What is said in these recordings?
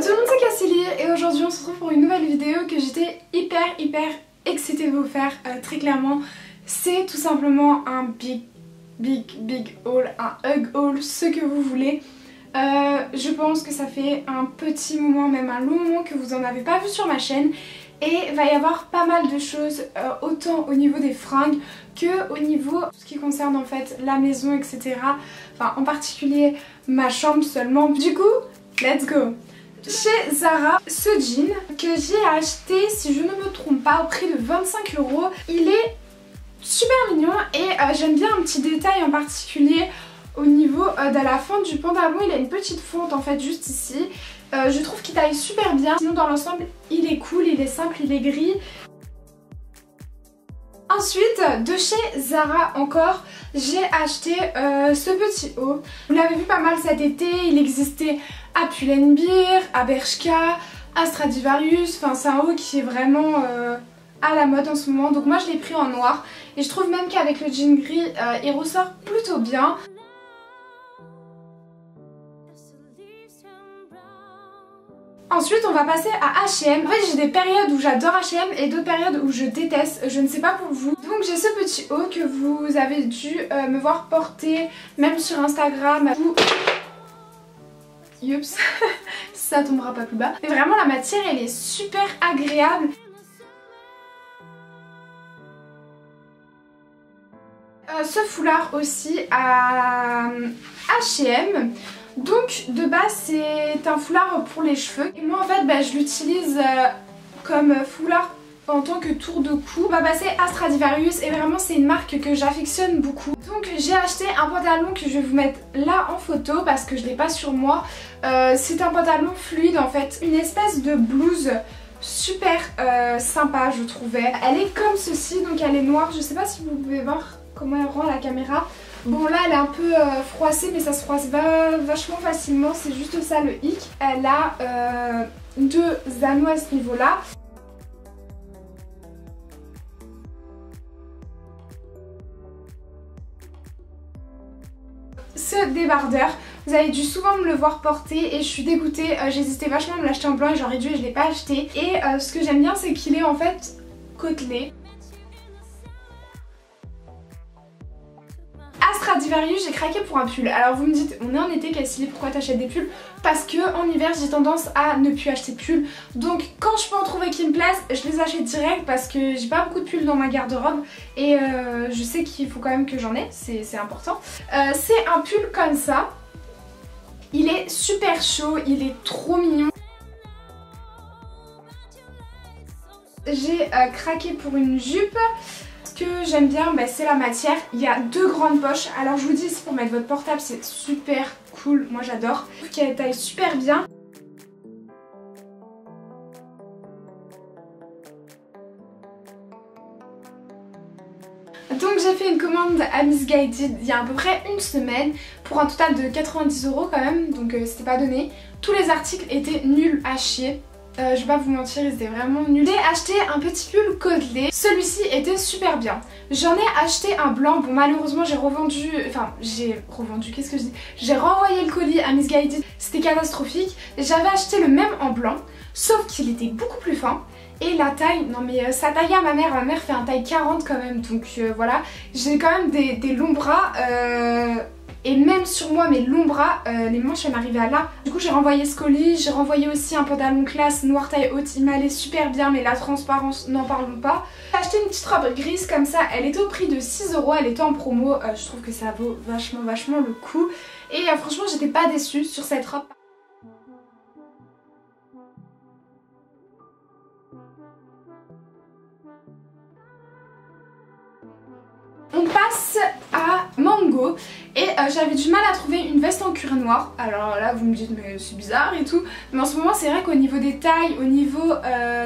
tout le monde, c'est Cassilie et aujourd'hui on se retrouve pour une nouvelle vidéo que j'étais hyper excitée de vous faire. Très clairement, c'est tout simplement un big haul, un hug haul, ce que vous voulez. Je pense que ça fait un petit moment, même un long moment que vous en avez pas vu sur ma chaîne. Et il va y avoir pas mal de choses, autant au niveau des fringues que au niveau de tout ce qui concerne en fait la maison, etc. Enfin en particulier ma chambre seulement. Du coup, let's go. Chez Zara, ce jean que j'ai acheté, si je ne me trompe pas, au prix de 25 €. Il est super mignon et j'aime bien un petit détail en particulier au niveau de la fente du pantalon. Il a une petite fente en fait juste ici. Je trouve qu'il taille super bien. Sinon dans l'ensemble il est cool, il est simple, il est gris. Ensuite de chez Zara encore, j'ai acheté ce petit haut. Vous l'avez vu pas mal cet été, il existait à Pull&Bear, à Bershka, à Stradivarius. Enfin c'est un haut qui est vraiment à la mode en ce moment. Donc moi je l'ai pris en noir et je trouve même qu'avec le jean gris il ressort plutôt bien. Ensuite on va passer à H&M. En fait j'ai des périodes où j'adore H&M et d'autres périodes où je déteste, je ne sais pas pour vous. Donc j'ai ce petit haut que vous avez dû me voir porter même sur Instagram ou... Youps, ça tombera pas plus bas. Mais vraiment la matière elle est super agréable. Ce foulard aussi à H&M. Donc de base c'est un foulard pour les cheveux et moi en fait je l'utilise comme foulard en tant que tour de cou. On va passer à Stradivarius et vraiment c'est une marque que j'affectionne beaucoup. Donc j'ai acheté un pantalon que je vais vous mettre là en photo parce que je l'ai pas sur moi. C'est un pantalon fluide en fait, une espèce de blouse super sympa je trouvais. Elle est comme ceci, donc elle est noire, je sais pas si vous pouvez voir comment elle rend la caméra. Bon là elle est un peu froissée mais ça se froisse vachement facilement, c'est juste ça le hic. Elle a deux anneaux à ce niveau là. Ce débardeur, vous avez dû souvent me le voir porter et je suis dégoûtée, j'hésitais vachement à me l'acheter en blanc et j'aurais dû et je l'ai pas acheté. Et ce que j'aime bien c'est qu'il est en fait côtelé. Stradivarius, j'ai craqué pour un pull. Alors vous me dites, on est en été Cassilie, pourquoi t'achètes des pulls? Parce que en hiver j'ai tendance à ne plus acheter de pulls. Donc quand je peux en trouver qui me plaisent, je les achète direct parce que j'ai pas beaucoup de pulls dans ma garde-robe. Et je sais qu'il faut quand même que j'en ai, c'est important. C'est un pull comme ça. Il est super chaud, il est trop mignon. J'ai craqué pour une jupe. Ce que j'aime bien c'est la matière, il y a deux grandes poches. Alors je vous dis ici pour mettre votre portable c'est super cool, moi j'adore. Je trouve qu'elle taille super bien. Donc j'ai fait une commande à Missguided il y a à peu près une semaine pour un total de 90 € quand même, donc c'était pas donné. Tous les articles étaient nuls à chier. Je vais pas vous mentir, ils étaient vraiment nuls. J'ai acheté un petit pull côtelé, celui-ci était super bien. J'en ai acheté un blanc, bon malheureusement j'ai revendu, qu'est-ce que je dis? J'ai renvoyé le colis à Missguided, c'était catastrophique. J'avais acheté le même en blanc, sauf qu'il était beaucoup plus fin. Et la taille, non mais ça taillait à ma mère fait un taille 40 quand même, donc voilà. J'ai quand même des longs bras. Et même sur moi mes longs bras, les manches elles m'arrivaient à là. Du coup j'ai renvoyé ce colis, j'ai renvoyé aussi un pantalon classe noir taille haute. Il m'allait super bien mais la transparence n'en parlons pas. J'ai acheté une petite robe grise comme ça, elle était au prix de 6 €, elle était en promo. Je trouve que ça vaut vachement le coup. Et franchement j'étais pas déçue sur cette robe. On passe à Mango et j'avais du mal à trouver une veste en cuir noir. Alors là vous me dites mais c'est bizarre et tout, mais en ce moment c'est vrai qu'au niveau des tailles, au niveau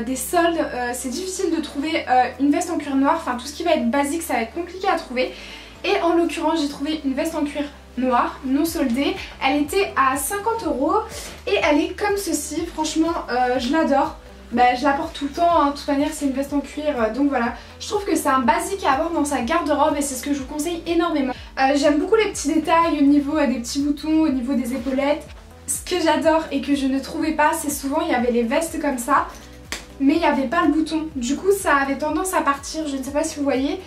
des soldes, c'est difficile de trouver une veste en cuir noir. Enfin tout ce qui va être basique ça va être compliqué à trouver. Et en l'occurrence j'ai trouvé une veste en cuir noir non soldée. Elle était à 50 € et elle est comme ceci. Franchement je l'adore. Je la porte tout le temps, hein. De toute manière c'est une veste en cuir, donc voilà. Je trouve que c'est un basique à avoir dans sa garde-robe et c'est ce que je vous conseille énormément. J'aime beaucoup les petits détails au niveau des petits boutons, au niveau des épaulettes. ce que j'adore et que je ne trouvais pas, c'est souvent il y avait les vestes comme ça, mais il n'y avait pas le bouton. Du coup ça avait tendance à partir, je ne sais pas si vous voyez.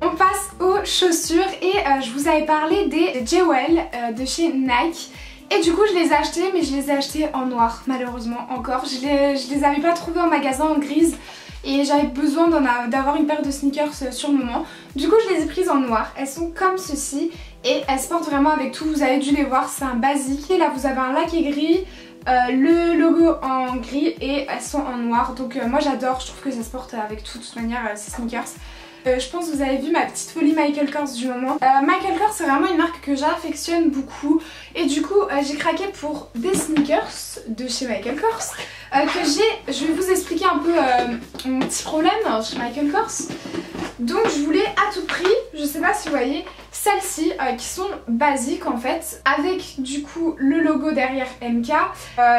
On passe aux chaussures et je vous avais parlé des Jewel de chez Nike. Et du coup je les ai achetés, mais je les ai achetés en noir malheureusement encore. Je les avais pas trouvés en magasin en grise et j'avais besoin d'avoir une paire de sneakers sur le moment. Du coup je les ai prises en noir. Elles sont comme ceci et elles se portent vraiment avec tout. Vous avez dû les voir, c'est un basique. Et là vous avez un laqué gris, le logo en gris et elles sont en noir. Donc moi j'adore, je trouve que ça se porte avec tout de toute manière ces sneakers. Je pense que vous avez vu ma petite folie Michael Kors du moment. Michael Kors c'est vraiment une marque que j'affectionne beaucoup. Et du coup j'ai craqué pour des sneakers de chez Michael Kors que j'ai. Je vais vous expliquer un peu mon petit problème chez Michael Kors. Donc je voulais à tout prix, je sais pas si vous voyez, celles-ci qui sont basiques en fait, avec du coup le logo derrière MK.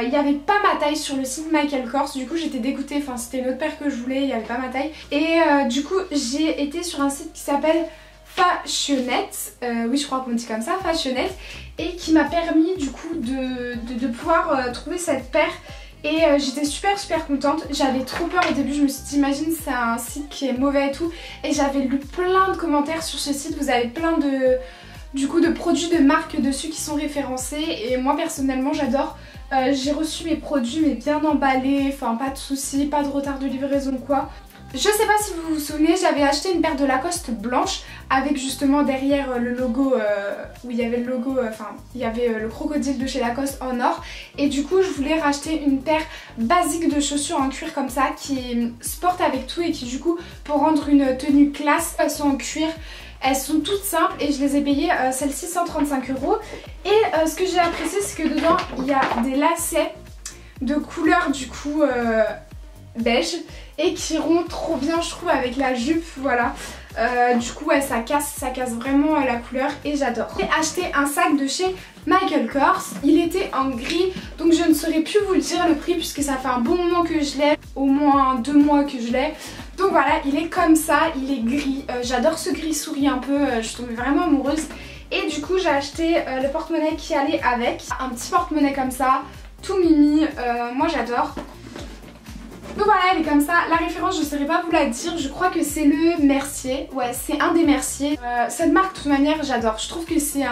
Il n'y avait pas ma taille sur le site Michael Kors, du coup j'étais dégoûtée, enfin c'était une autre paire que je voulais, il n'y avait pas ma taille. Et du coup j'ai été sur un site qui s'appelle Fashionette, oui je crois qu'on dit comme ça, Fashionette, et qui m'a permis du coup de pouvoir trouver cette paire. Et j'étais super contente. J'avais trop peur au début, je me suis dit imagine c'est un site qui est mauvais et tout. Et j'avais lu plein de commentaires sur ce site, vous avez plein de produits de marque dessus qui sont référencés. Et moi personnellement j'adore. J'ai reçu mes produits mais bien emballés, enfin pas de soucis, pas de retard de livraison quoi. Je sais pas si vous vous souvenez, j'avais acheté une paire de Lacoste blanche avec justement derrière le logo où il y avait le logo, enfin il y avait le crocodile de chez Lacoste en or. Et du coup je voulais racheter une paire basique de chaussures en cuir comme ça qui se porte avec tout et qui du coup pour rendre une tenue classe, elles sont en cuir. Elles sont toutes simples et je les ai payées celles-ci 135 €. Et ce que j'ai apprécié c'est que dedans il y a des lacets de couleur du coup beige et qui iront trop bien je trouve avec la jupe, voilà. Du coup ouais, ça casse vraiment la couleur et j'adore. J'ai acheté un sac de chez Michael Kors, il était en gris donc je ne saurais plus vous dire le prix puisque ça fait un bon moment que je l'ai, au moins 2 mois que je l'ai. Donc voilà, il est comme ça, il est gris, j'adore ce gris souris un peu, je suis tombée vraiment amoureuse. Et du coup j'ai acheté le porte-monnaie qui allait avec, un petit porte-monnaie comme ça, tout mimi, moi j'adore. Donc voilà, elle est comme ça. La référence, je ne saurais pas vous la dire. Je crois que c'est le Mercier. Ouais, c'est un des Mercier. Cette marque, de toute manière, j'adore. Je trouve que c'est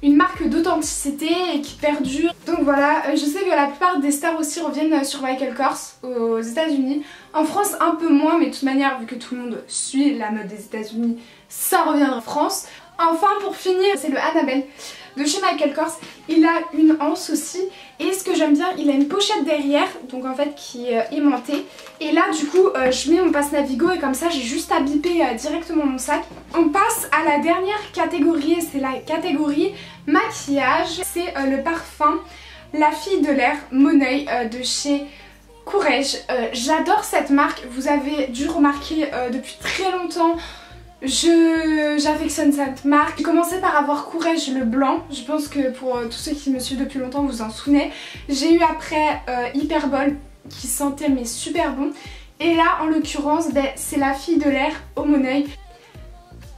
une marque d'authenticité et qui perdure. Donc voilà, je sais que la plupart des stars aussi reviennent sur Michael Kors aux États-Unis. En France, un peu moins, mais de toute manière, vu que tout le monde suit la mode des États-Unis, ça revient en France. Enfin, pour finir, c'est le Annabelle de chez Michael Kors. Il a une anse aussi et ce que j'aime bien, il a une pochette derrière donc en fait qui est aimantée et là du coup je mets mon passe Navigo et comme ça j'ai juste à biper directement mon sac. On passe à la dernière catégorie et c'est la catégorie maquillage. C'est le parfum La Fille de l'air Moneuil de chez Courrèges. J'adore cette marque, vous avez dû remarquer depuis très longtemps. J'affectionne cette marque. J'ai commencé par avoir Courrèges le blanc. Je pense que pour tous ceux qui me suivent depuis longtemps vous en souvenez. J'ai eu après Hyperbol qui sentait mais super bon. Et là en l'occurrence c'est La Fille de l'air au Moneuil.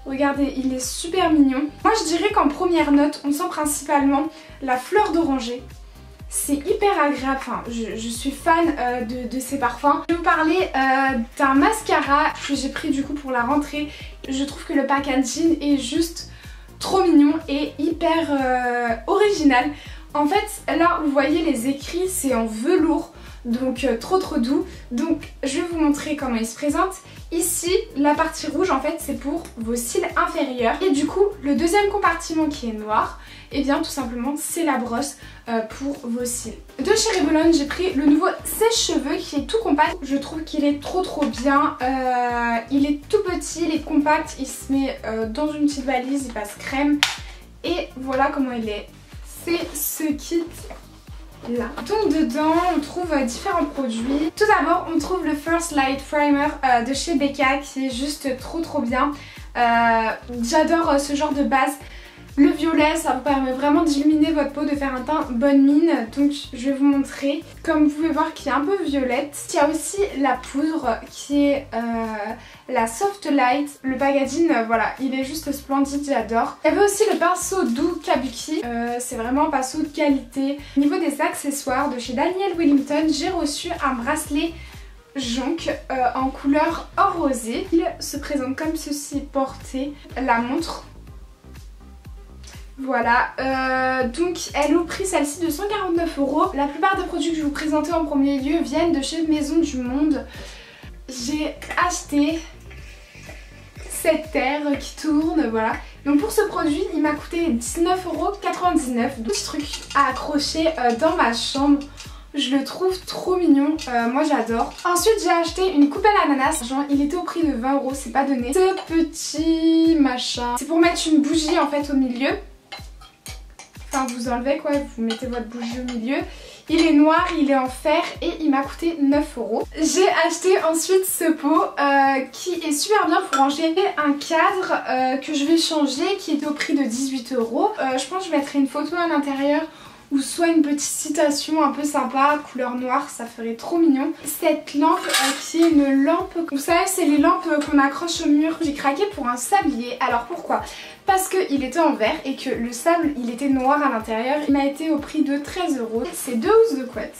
Regardez, il est super mignon. Moi je dirais qu'en première note on sent principalement la fleur d'oranger. C'est hyper agréable, enfin, je suis fan de ces parfums. Je vais vous parler d'un mascara que j'ai pris du coup pour la rentrée. Je trouve que le packaging est juste trop mignon et hyper original. En fait, là vous voyez les écrits, c'est en velours, donc trop doux. Donc je vais vous montrer comment il se présente. Ici, la partie rouge en fait c'est pour vos cils inférieurs. Et du coup, le deuxième compartiment qui est noir, et bien tout simplement c'est la brosse pour vos cils. De chez Revlon, j'ai pris le nouveau sèche-cheveux qui est tout compact. Je trouve qu'il est trop bien. Il est tout petit, il est compact, il se met dans une petite valise, il passe crème. Et voilà comment il est. C'est ce kit là. Donc dedans on trouve différents produits. Tout d'abord on trouve le First Light Primer de chez Becca qui est juste trop bien. J'adore ce genre de base. Le violet, ça vous permet vraiment d'illuminer votre peau, de faire un teint bonne mine. Donc je vais vous montrer. Comme vous pouvez voir qui est un peu violette. Il y a aussi la poudre qui est la Soft Light. Le packaging, voilà, il est juste splendide, j'adore. Il y avait aussi le pinceau doux Kabuki. C'est vraiment un pinceau de qualité. Au niveau des accessoires de chez Daniel Wellington, j'ai reçu un bracelet jonc en couleur or rosé. Il se présente comme ceci porté. La montre. Voilà, donc elle est au prix celle-ci de 149 €. La plupart des produits que je vais vous présenter en premier lieu viennent de chez Maison du Monde. J'ai acheté cette terre qui tourne, voilà. Donc pour ce produit, il m'a coûté 19,99 €. Petit truc à accrocher dans ma chambre. Je le trouve trop mignon, moi j'adore. Ensuite j'ai acheté une coupelle ananas, genre il était au prix de 20 €, c'est pas donné. Ce petit machin, c'est pour mettre une bougie en fait au milieu. Enfin vous enlevez quoi, vous mettez votre bougie au milieu. Il est noir, il est en fer et il m'a coûté 9 €. J'ai acheté ensuite ce pot qui est super bien pour ranger un cadre que je vais changer, qui était au prix de 18 €. Je pense que je mettrai une photo à l'intérieur ou soit une petite citation un peu sympa, couleur noire, ça ferait trop mignon. Cette lampe qui est une lampe, vous savez c'est les lampes qu'on accroche au mur. J'ai craqué pour un sablier, alors pourquoi? Parce qu'il était en verre et que le sable il était noir à l'intérieur. Il m'a été au prix de 13 €. C'est 2 housses de couette,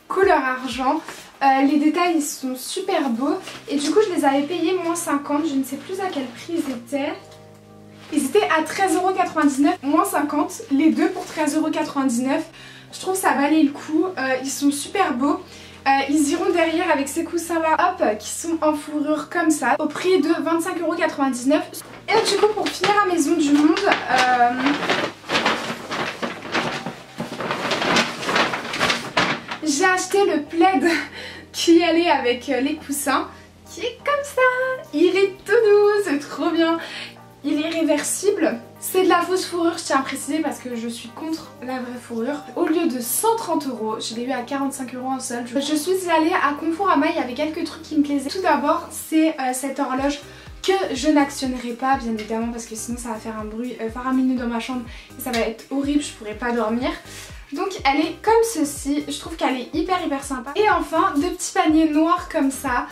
couleur argent. Les détails ils sont super beaux et du coup je les avais payés moins 50, je ne sais plus à quel prix ils étaient. Ils étaient à 13,99 €, moins 50, les deux pour 13,99 €. Je trouve ça valait le coup, ils sont super beaux. Ils iront derrière avec ces coussins là, hop, qui sont en fourrure comme ça, au prix de 25,99 €. Et du coup pour finir à Maison du Monde, j'ai acheté le plaid qui allait avec les coussins, qui est comme ça. Il est tout doux, c'est trop bien. Il est réversible, c'est de la fausse fourrure, je tiens à préciser parce que je suis contre la vraie fourrure. Au lieu de 130 €, je l'ai eu à 45 € en solde. Je suis allée à Conforama, il y avait quelques trucs qui me plaisaient. Tout d'abord, c'est cette horloge que je n'actionnerai pas bien évidemment parce que sinon ça va faire un bruit faramineux dans ma chambre et ça va être horrible, je pourrais pas dormir. Donc elle est comme ceci, je trouve qu'elle est hyper sympa. Et enfin, deux petits paniers noirs comme ça,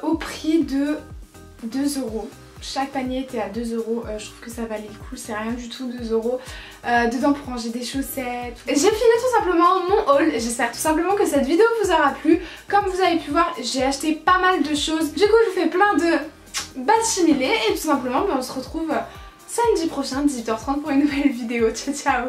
au prix de 2 €. Chaque panier était à 2 €, je trouve que ça valait le coup, c'est rien du tout 2 €. Dedans pour ranger des chaussettes. J'ai fini tout simplement mon haul, j'espère tout simplement que cette vidéo vous aura plu. Comme vous avez pu voir, j'ai acheté pas mal de choses. Du coup je vous fais plein de bachimilés et tout simplement on se retrouve samedi prochain 18h30 pour une nouvelle vidéo. Ciao ciao.